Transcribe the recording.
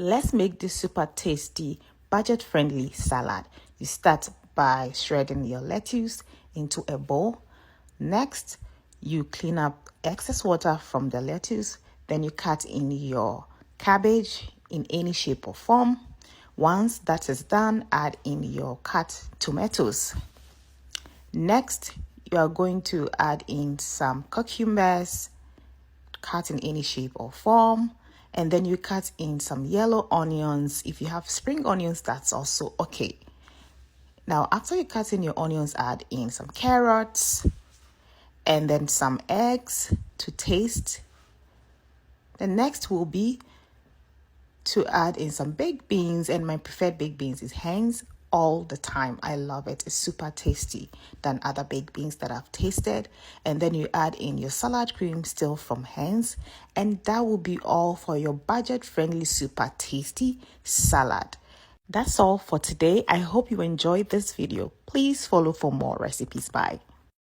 Let's make this super tasty, budget-friendly salad. You start by shredding your lettuce into a bowl. Next, you clean up excess water from the lettuce. Then you cut in your cabbage in any shape or form. Once that is done, add in your cut tomatoes. Next, you are going to add in some cucumbers, cut in any shape or form. And then you cut in some yellow onions. If you have spring onions, that's also okay. Now, after you cut in your onions, add in some carrots and then some eggs to taste. The next will be to add in some baked beans, and my preferred baked beans is Heinz all the time. I love it. It's super tasty than other baked beans that I've tasted. And then you add in your salad cream, still from Heinz, and that will be all for your budget-friendly, super tasty salad. That's all for today. I hope you enjoyed this video. Please follow for more recipes. Bye.